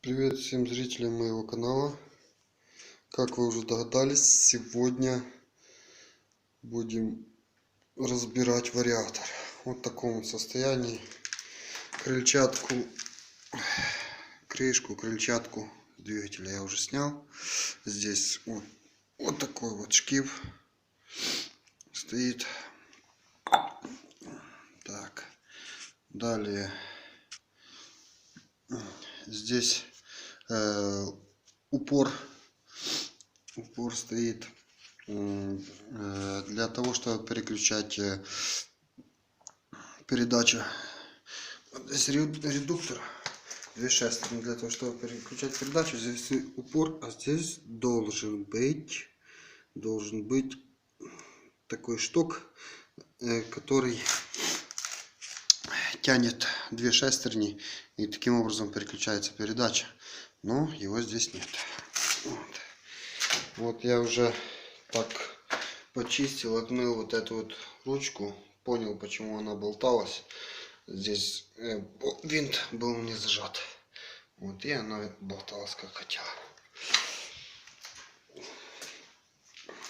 Привет всем зрителям моего канала. Как вы уже догадались, сегодня будем разбирать вариатор. Вот в таком состоянии. Крыльчатку, крышку, крыльчатку двигателя я уже снял. Здесь вот такой вот шкив стоит. Так, далее здесь упор стоит для того, чтобы переключать передачу. Здесь редуктор, две шестерни для того, чтобы переключать передачу. Здесь упор, а здесь должен быть такой шток, который тянет две шестерни, и таким образом переключается передача. Но его здесь нет. Вот я уже так почистил, отмыл вот эту вот ручку, понял, почему она болталась. Здесь винт был не зажат, вот, и она болталась как хотела.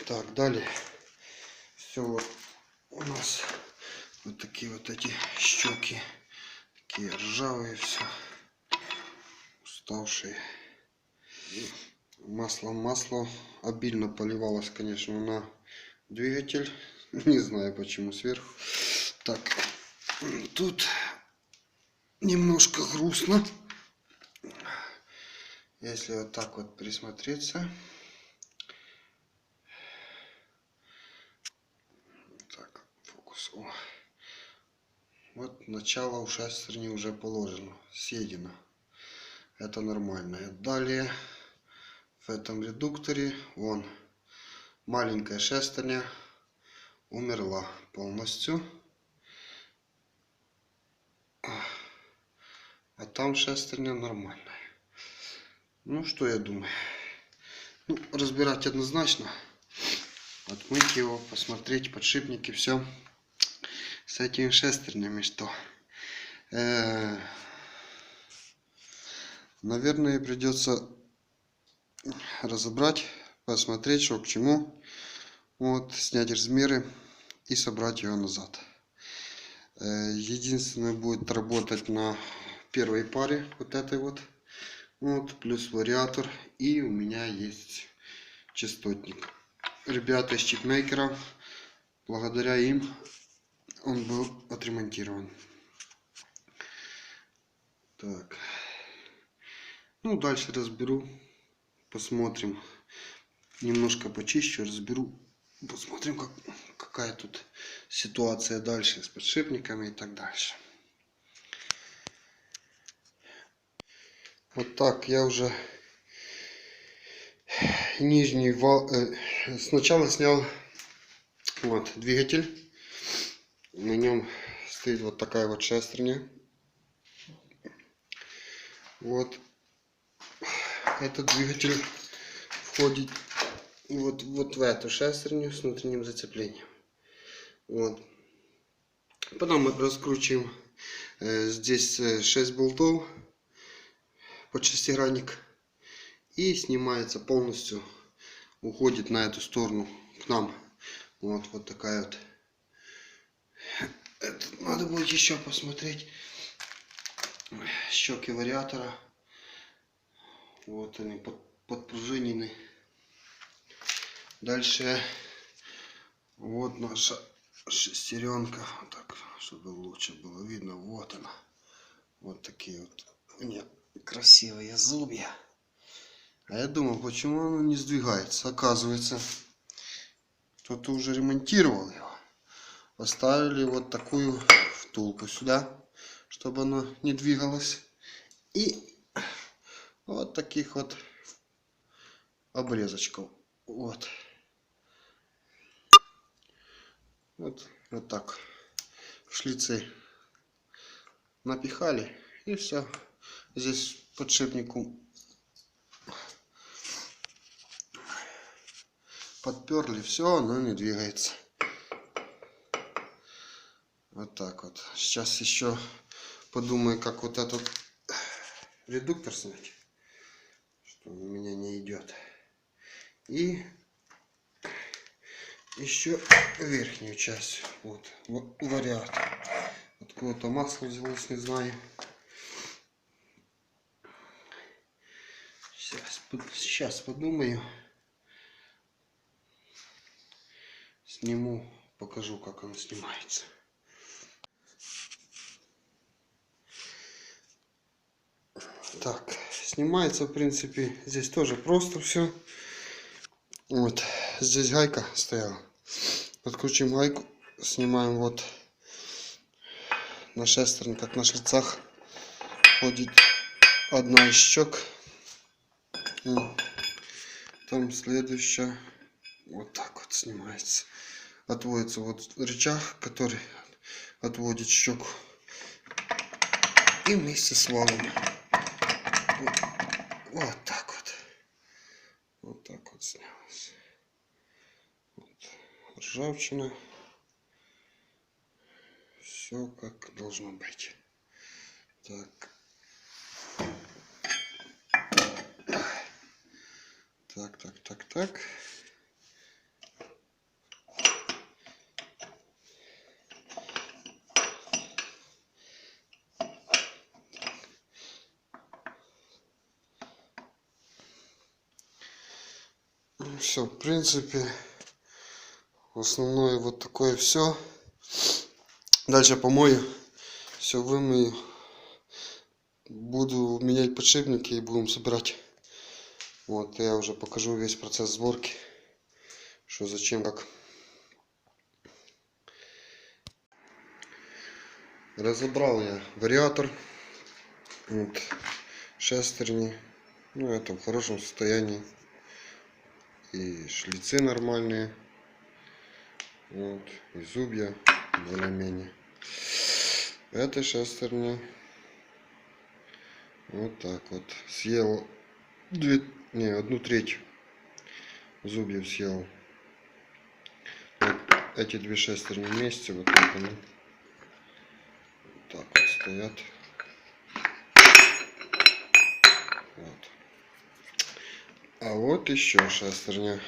Так, далее все вот у нас вот такие вот эти щеки, такие ржавые, все уставшие. Масло обильно поливалось, конечно, на двигатель, не знаю почему сверху. Так, тут немножко грустно, если вот так вот присмотреться. Так, фокус. Вот начало у шестерни уже положено, съедено. Это нормально. Далее в этом редукторе вон маленькая шестерня умерла полностью. А там шестерня нормальная. Ну, что я думаю? Ну, разбирать однозначно. Отмыть его, посмотреть подшипники, все. С этими шестернями что? Наверное, придется разобрать, посмотреть, что к чему. Вот, снять размеры и собрать ее назад. Единственное, будет работать на первой паре, вот этой вот. Вот, плюс вариатор. И у меня есть частотник. Ребята из чипмейкера, благодаря им он был отремонтирован. Так. Ну, дальше разберу. Посмотрим. Немножко почищу, разберу. Посмотрим, какая тут ситуация дальше с подшипниками и так дальше. Вот так я уже нижний вал. Сначала снял вот двигатель. На нем стоит вот такая вот шестерня. Вот этот двигатель входит вот в эту шестерню с внутренним зацеплением. Вот. Потом мы раскручиваем здесь 6 болтов под шестигранник, и снимается полностью, уходит на эту сторону к нам. Вот такая вот. Это надо будет еще посмотреть щеки вариатора. Вот они подпружинены. Дальше вот наша шестеренка, так, чтобы лучше было видно. Вот она. Вот такие вот у нее красивые зубья. А я думал, почему оно не сдвигается. Оказывается, кто-то уже ремонтировал его. Поставили вот такую втулку сюда, чтобы оно не двигалось. И вот таких вот обрезочков. Вот так. Шлицы напихали, и все. Здесь подшипнику подперли, все, оно не двигается. Вот так вот. Сейчас еще подумаю, как вот этот редуктор снять. что у меня не идет. И еще верхнюю часть. Вот вариант. Откуда-то масло взялось, не знаю. Сейчас подумаю. Сниму, покажу, как оно снимается. Так, снимается, в принципе, здесь тоже просто все. Вот, здесь гайка стояла. Откручиваем гайку, снимаем вот на шестерне, как на шлицах, ходит одна из щек. Там следующая, вот так вот снимается. Отводится вот рычаг, который отводит щеку. И вместе с валом. Вот так вот. Вот так вот снялось. Вот. Ржавчина. Все как должно быть. Так. Так. Все, в принципе, основное вот такое все. Дальше помою, все вымою, буду менять подшипники и будем собирать. Вот, я уже покажу весь процесс сборки, что зачем, как. Разобрал я вариатор, вот, шестерни, ну это в хорошем состоянии, и шлицы нормальные, вот, и зубья более-менее. Этой шестерни вот так вот съел одну треть зубьев съел. Вот эти две шестерни вместе вот так они вот так вот стоят. Вот. А вот еще шестерня,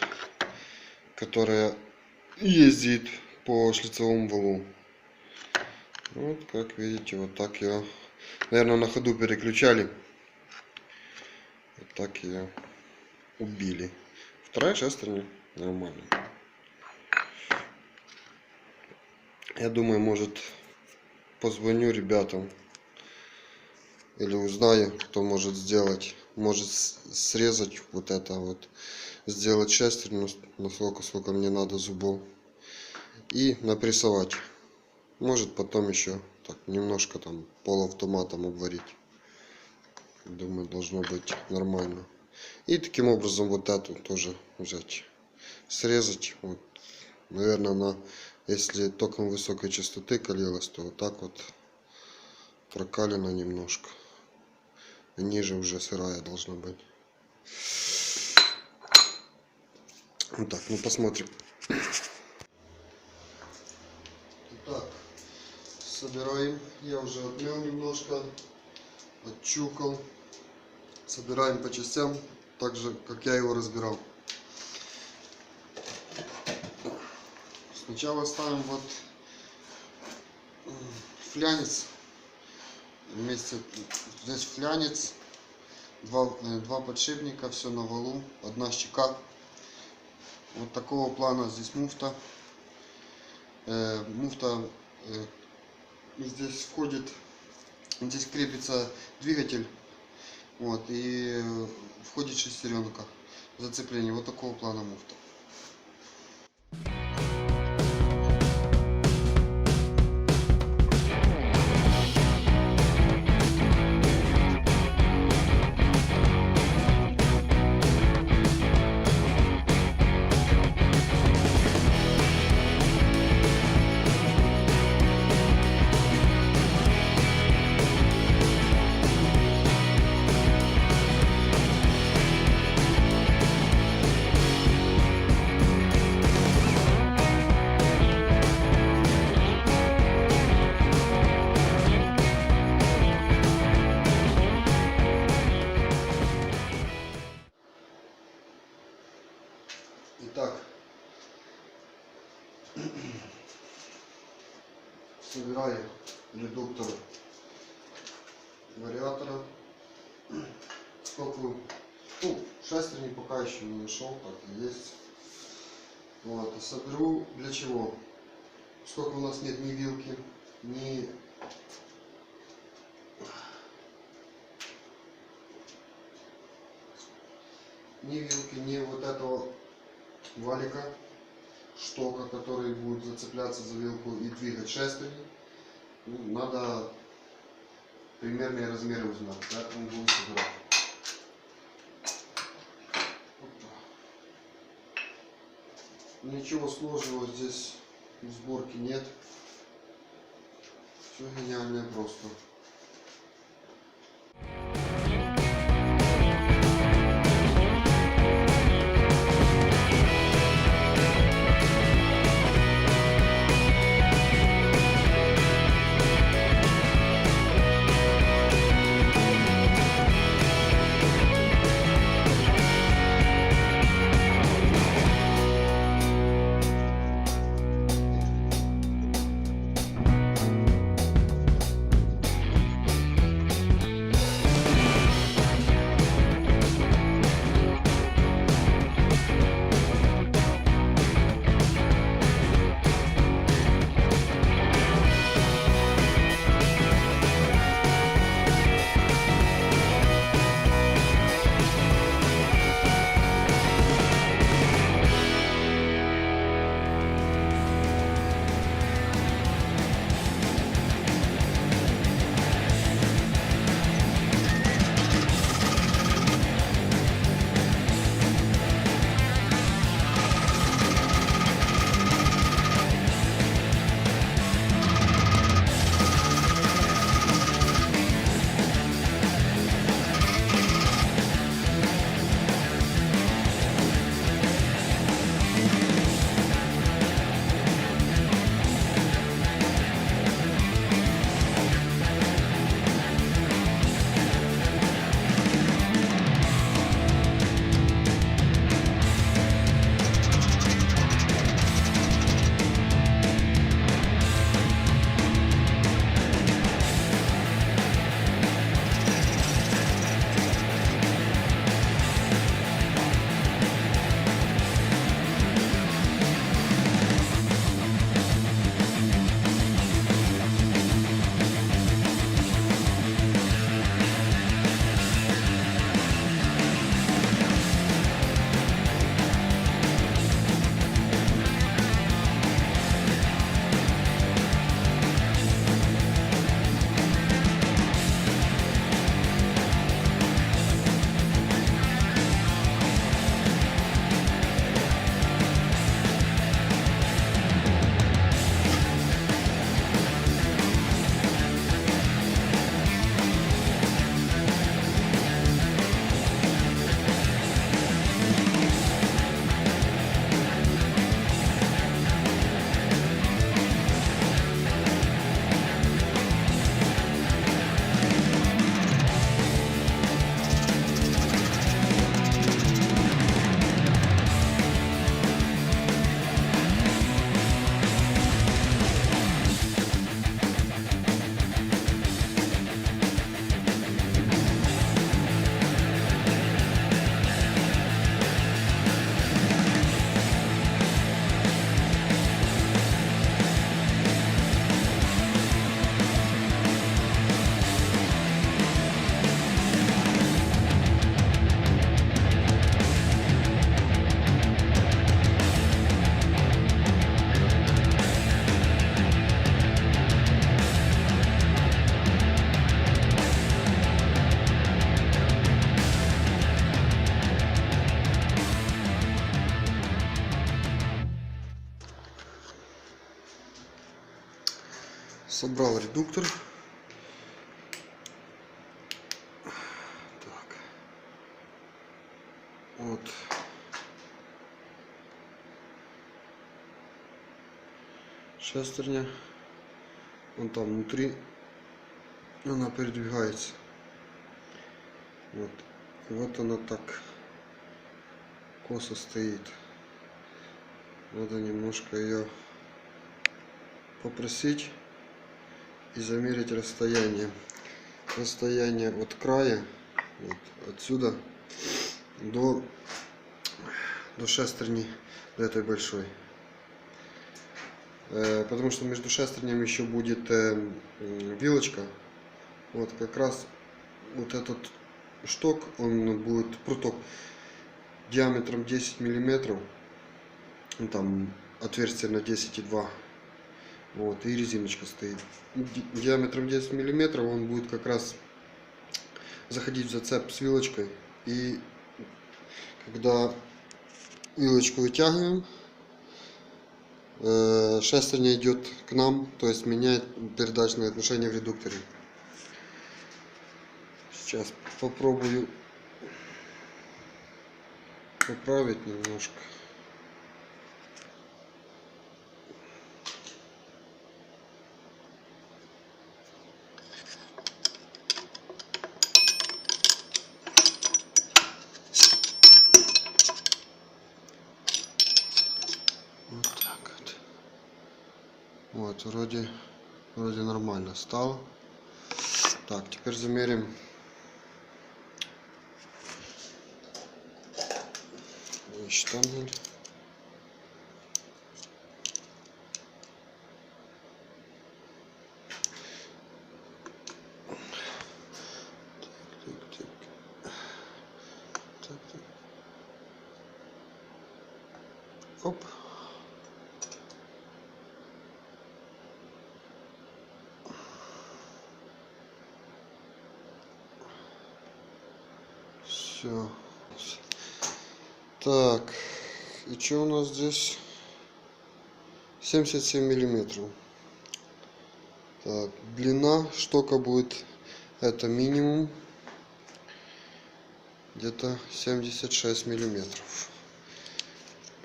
которая ездит по шлицевому валу. Вот как видите, вот так ее, наверное, на ходу переключали. Вот так ее убили. Вторая шестерня нормально. Я думаю, может, позвоню ребятам или узнаю, кто может сделать. Может срезать вот это вот, сделать шестерню на сколько мне надо зубов и напрессовать. Может потом еще так немножко там полуавтоматом обварить. Думаю, должно быть нормально. И таким образом вот эту тоже взять, срезать. Вот, наверное, если током высокой частоты калилась, то вот так вот прокалено немножко. Ниже уже сырая должна быть. Вот так, ну посмотрим. Итак, собираем. Я уже отмел немножко, отчукал. Собираем по частям, так же, как я его разбирал. Сначала ставим вот флянец. Вместе здесь флянец, два подшипника, все на валу, одна щека. Вот такого плана здесь муфта. Здесь входит, здесь крепится двигатель, вот, и входит шестеренка зацепление. Вот такого плана муфта. Итак, собираю редуктор вариатора. Сколько, шестерни пока еще не нашел, так и есть. Вот, а соберу для чего? Сколько у нас нет ни вилки, ни вилки, ни вот этого валика, штока, который будет зацепляться за вилку и двигать шестерни. Надо примерные размеры узнать, поэтому буду собирать. Ничего сложного здесь в сборке нет. Все гениально просто. Собрал редуктор. Так. Вот. Шестерня. Вон там внутри она передвигается. Вот. И вот она так косо стоит. Надо немножко ее попросить и замерить расстояние. Расстояние от края, вот отсюда до шестерни, до этой большой. Потому что между шестернями еще будет вилочка. Вот как раз вот этот шток, он будет пруток диаметром 10 миллиметров. Там отверстие на 10,2. Вот, и резиночка стоит. Диаметром 10 миллиметров он будет как раз заходить в зацеп с вилочкой. И когда вилочку вытягиваем, шестерня идет к нам, то есть меняет передачное отношение в редукторе. Сейчас попробую поправить немножко. Вот так вот. Вот, вроде нормально стало. Так, теперь замерим штангель. Оп. Все. Так, и что у нас здесь? 77 миллиметров. Так, длина штока будет, это минимум, где-то 76 миллиметров.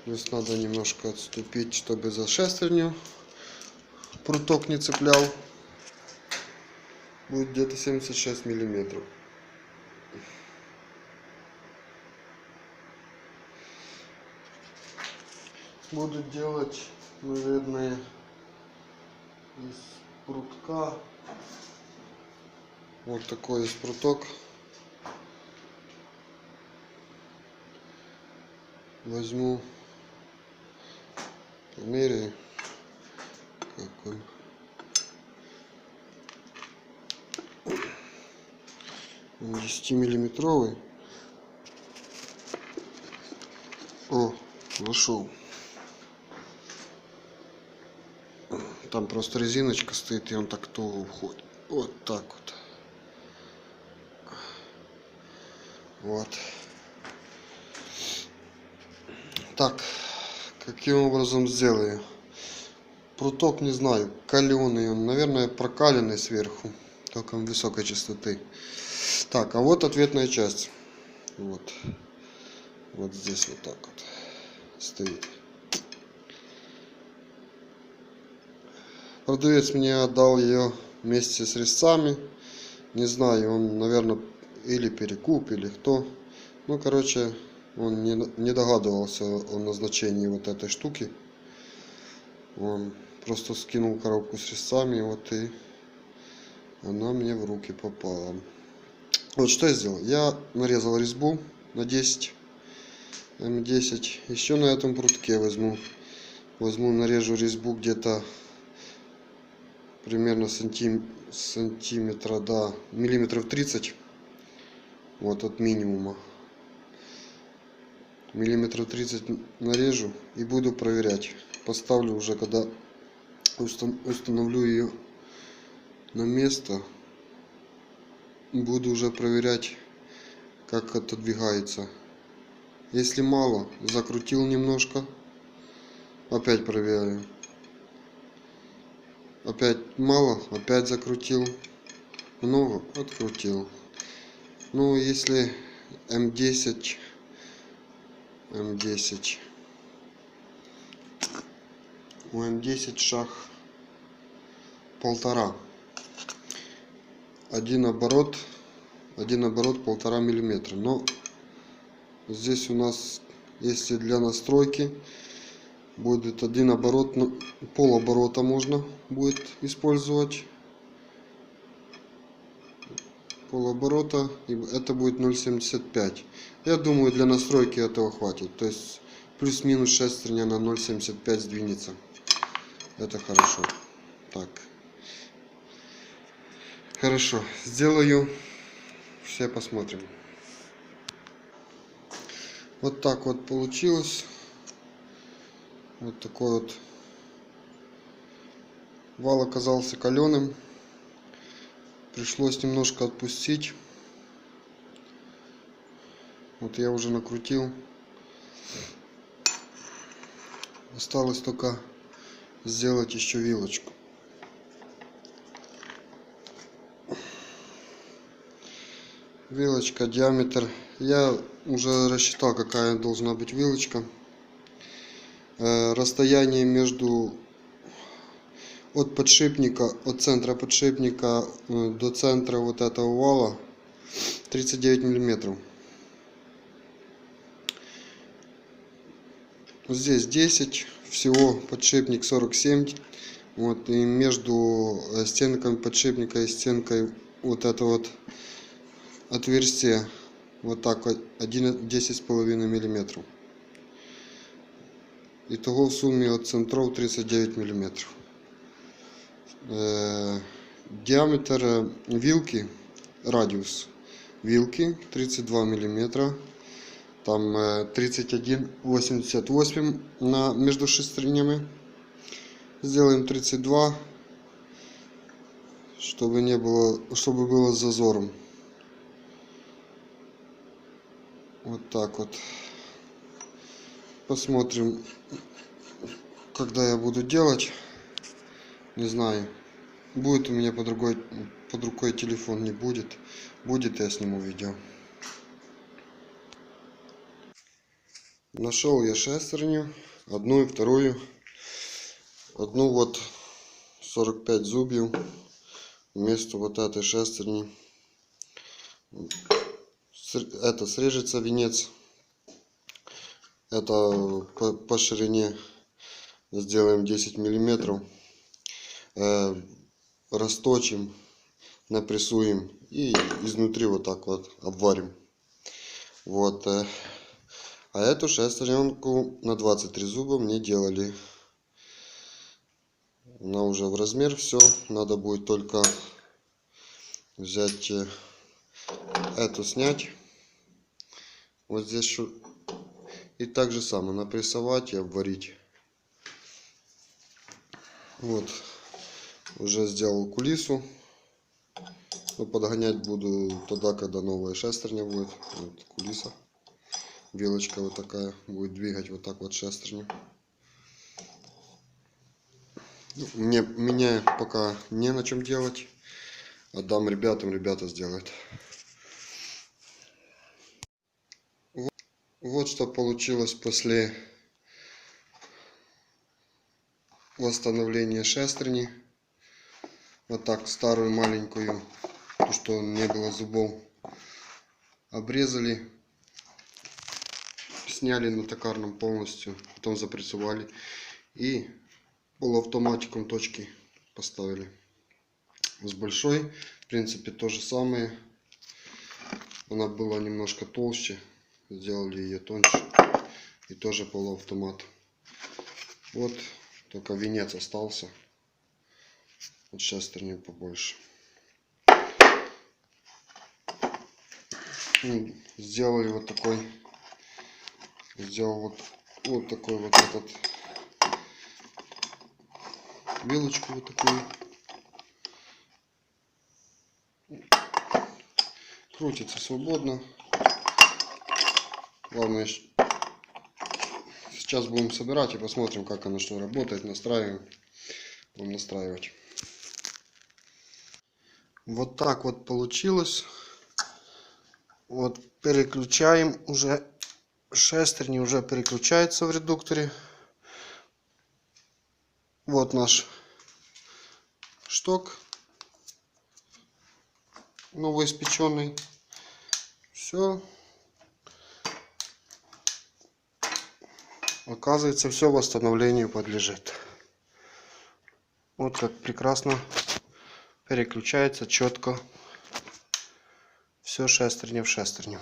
Плюс надо немножко отступить, чтобы за шестерню пруток не цеплял. Будет где-то 76 миллиметров. Буду делать, наверное, из прутка. Вот такой есть пруток. Возьму, померяю, как он. Он 10-миллиметровый. О, нашел. Там просто резиночка стоит, и он так туго уходит. Вот так вот. Вот. Так, каким образом сделаю? Пруток не знаю, каленый он, наверное, прокаленный сверху, током высокой частоты. Так, а вот ответная часть. Вот. Вот здесь вот так вот стоит. Продавец мне отдал ее вместе с резцами. Не знаю, он, наверное, или перекуп, или кто. Ну, короче, он не догадывался о назначении вот этой штуки. Он просто скинул коробку с резцами, вот и она мне в руки попала. Вот что я сделал. Я нарезал резьбу на 10 М10. Еще на этом прутке возьму, нарежу резьбу где-то примерно сантиметра, да, миллиметров 30. Вот от минимума. Миллиметров 30 нарежу и буду проверять. Поставлю уже, когда установлю ее на место. Буду уже проверять, как отодвигается. Если мало, закрутил немножко. Опять проверяю. Опять мало, опять закрутил. Много, открутил. Ну, если М10, у М10 шаг 1,5. Один оборот 1,5 миллиметра. Но здесь у нас, если для настройки, Будет один оборот, ну, полоборота можно будет использовать. Полоборота, и это будет 0,75. Я думаю, для настройки этого хватит. То есть плюс-минус шестерня на 0,75 сдвинется. Это хорошо. Так. Хорошо. Сделаю. Все посмотрим. Вот так вот получилось. Вот такой вот вал оказался каленым. Пришлось немножко отпустить. Вот я уже накрутил. Осталось только сделать еще вилочку. Вилочка, диаметр. Я уже рассчитал, какая должна быть вилочка. Расстояние между от подшипника, от центра подшипника до центра вот этого вала 39 миллиметров. Здесь 10, всего подшипник 47. Вот, и между стенкой подшипника и стенкой вот это вот отверстие вот так вот 10,5 миллиметров. Итого в сумме от центров 39 миллиметров. Диаметр вилки, радиус вилки 32 миллиметра. Там 31,88 между шестернями. Сделаем 32, чтобы не было, чтобы было с зазором. Вот так вот. Посмотрим, когда я буду делать. Не знаю, будет у меня под рукой телефон, не будет. Будет, я сниму видео. Нашел я шестерню, одну и вторую. Одну вот 45 зубьев вместо вот этой шестерни. Это срежется венец. Это по ширине сделаем 10 миллиметров. Расточим, напрессуем и изнутри вот так вот обварим. Вот. А эту шестеренку на 23 зуба мне делали. Она уже в размер, все. Надо будет только взять эту, снять. Вот здесь. И так же самое напрессовать и обварить. Вот. Уже сделал кулису. Но подгонять буду тогда, когда новая шестерня будет. Вот кулиса. Вилочка вот такая. Будет двигать вот так вот шестерню. Мне пока не на чем делать. Отдам ребятам, ребята сделают. Вот что получилось после восстановления шестерни. Вот так старую маленькую, то что не было зубов, обрезали, сняли на токарном полностью, потом запрессовали и полуавтоматиком точки поставили. С большой, в принципе, то же самое. Она была немножко толще, сделали ее тоньше и тоже полуавтомат. Вот только венец остался. Вот шестерню побольше. Сделали вот такой. Сделал вот такой вот этот. Вилочку вот такую. Крутится свободно. Главное, сейчас будем собирать и посмотрим, как оно что работает. Настраиваем. Будем настраивать. Вот так вот получилось. Вот переключаем уже. Шестерни уже переключается в редукторе. Вот наш шток новоиспеченный. Все. Оказывается, все восстановлению подлежит. Вот как прекрасно переключается четко. Все шестерня в шестерню.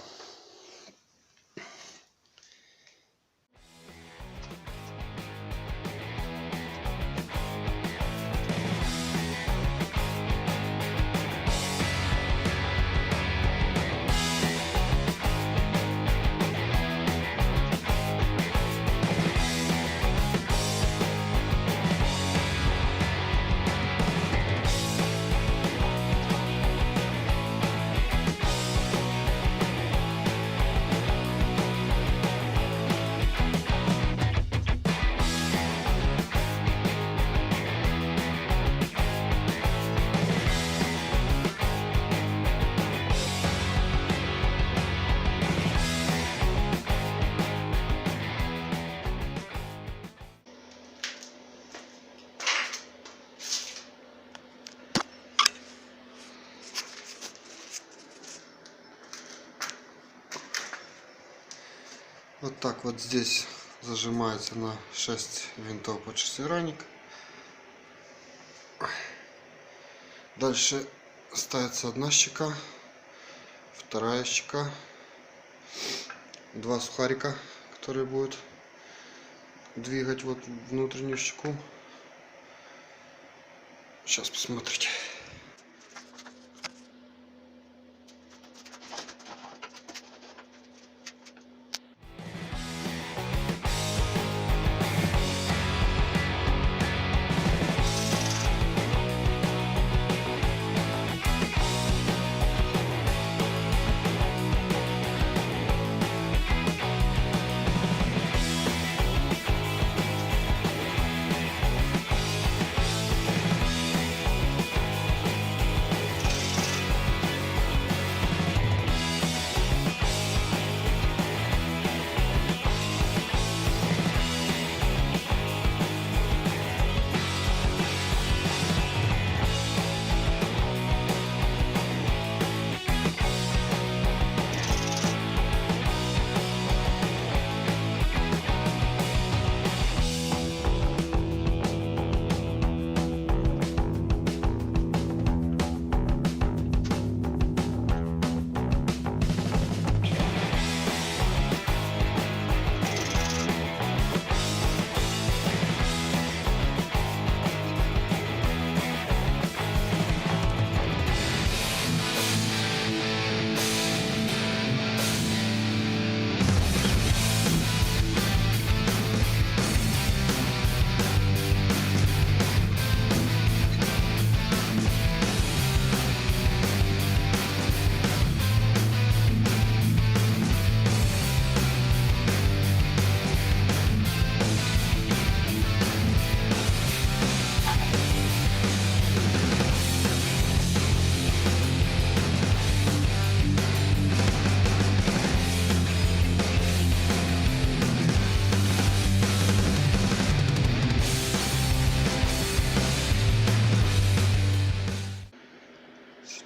Вот так вот здесь зажимается на 6 винтов под шестеренник. Дальше ставится одна щека, вторая щека, два сухарика, которые будут двигать вот внутреннюю щеку. Сейчас посмотрите.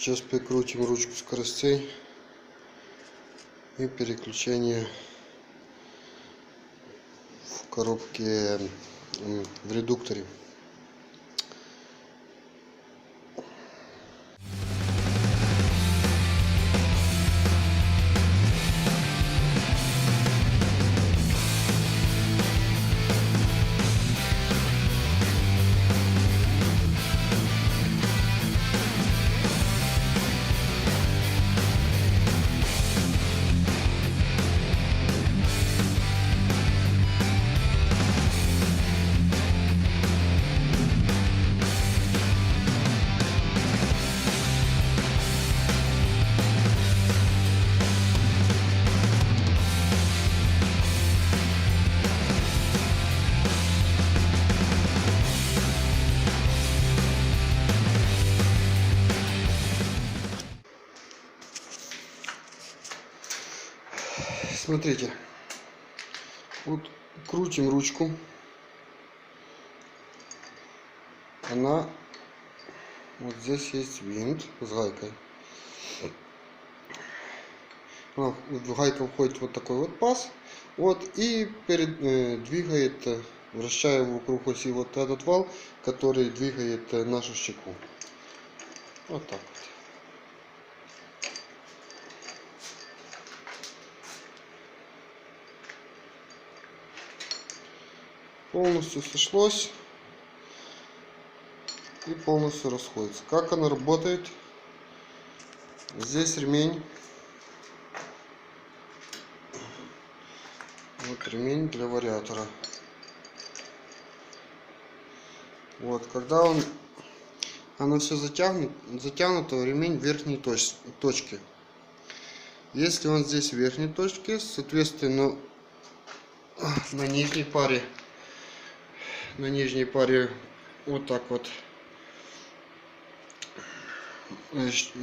Сейчас прикрутим ручку скоростей и переключение в коробке в редукторе. Смотрите, вот крутим ручку, она, вот здесь есть винт с гайкой, гайка входит вот такой вот паз, вот, и двигает, вращая вокруг оси вот этот вал, который двигает нашу щеку. Вот так вот. Полностью сошлось и полностью расходится. Как она работает? Здесь ремень. Вот ремень для вариатора. Вот, когда оно все затянуто, ремень в верхней точке. Если он здесь в верхней точке, соответственно, на нижней паре вот так вот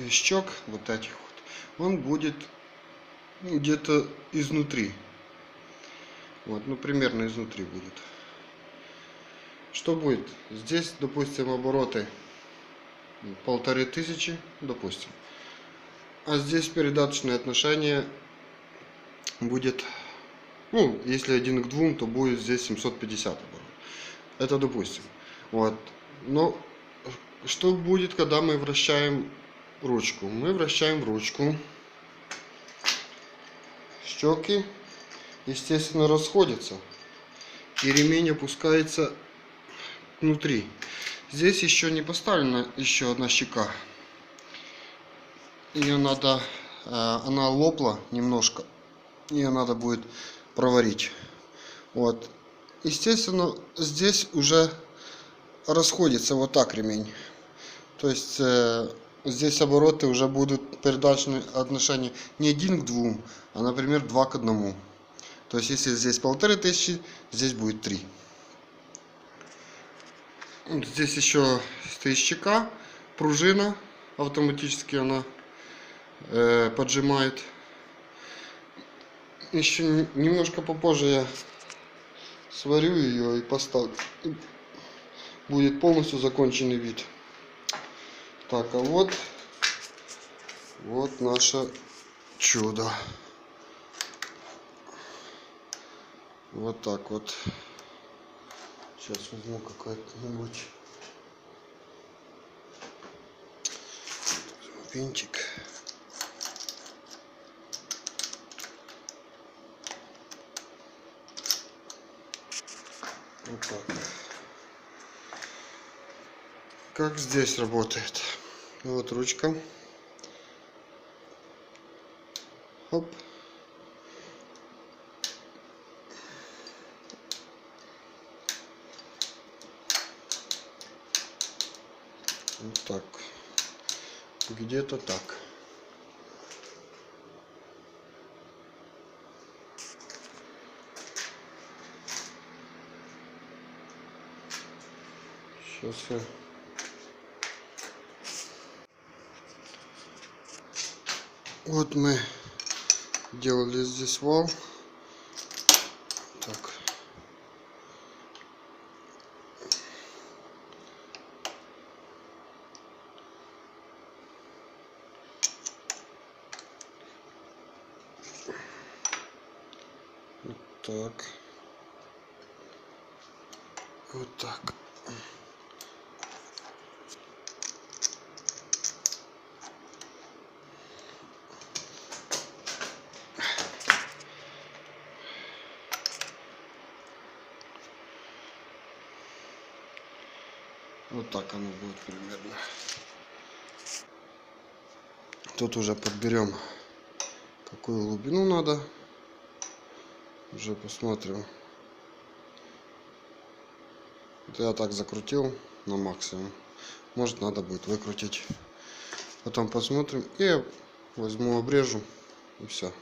щек вот этих вот, он будет где-то изнутри. Вот, ну примерно изнутри будет. Что будет? Здесь, допустим, обороты 1500, допустим. А здесь передаточное отношение будет, ну, если 1 к 2, то будет здесь 750 оборотов. Это допустим. Вот. Но что будет, когда мы вращаем ручку? Мы вращаем ручку. Щеки, естественно, расходятся. И ремень опускается внутри. Здесь еще не поставлена еще одна щека. Ее надо, она лопла немножко. Ее надо будет проварить. Вот. Естественно, здесь уже расходится вот так ремень. То есть здесь обороты уже будут передаточные отношения не 1 к 2, а, например, 2 к 1. То есть если здесь 1500, здесь будет 3. Здесь еще стоит щека, пружина, автоматически она поджимает. Еще немножко попозже я сварю ее и поставлю. Будет полностью законченный вид. Так, а вот наше чудо. Вот так вот. Сейчас возьму какой-нибудь винтик. Вот так. Как здесь работает? Вот ручка. Хоп. Вот так. Где-то так. Сейчас я... Вот мы делали здесь вал. Так. Вот так. Вот так. Вот так оно будет примерно. Тут уже подберем, какую глубину надо. Уже посмотрим. Вот я так закрутил на максимум. Может, надо будет выкрутить. Потом посмотрим. И я возьму, обрежу. И все.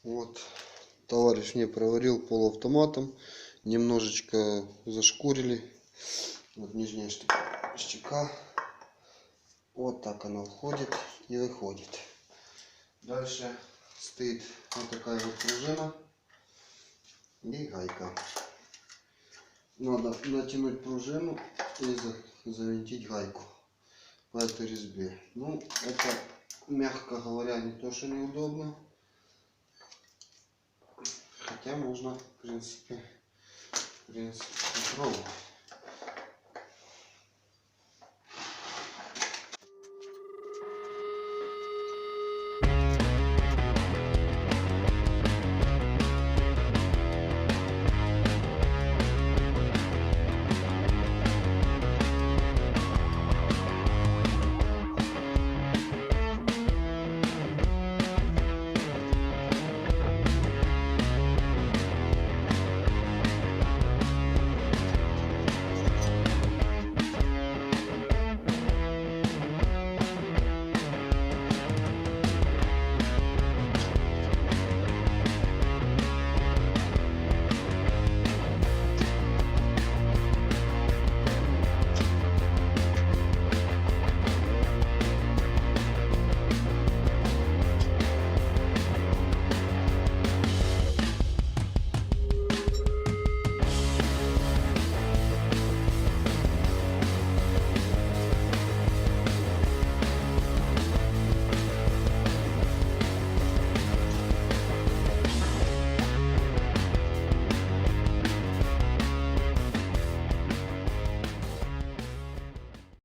Вот. Товарищ мне проварил полуавтоматом. Немножечко зашкурили. Вот нижняя щека. Вот так она входит и выходит. Дальше стоит вот такая вот пружина и гайка. надо натянуть пружину и завинтить гайку по этой резьбе. Ну, это, мягко говоря, не то, что неудобно. Хотя можно, в принципе попробовать.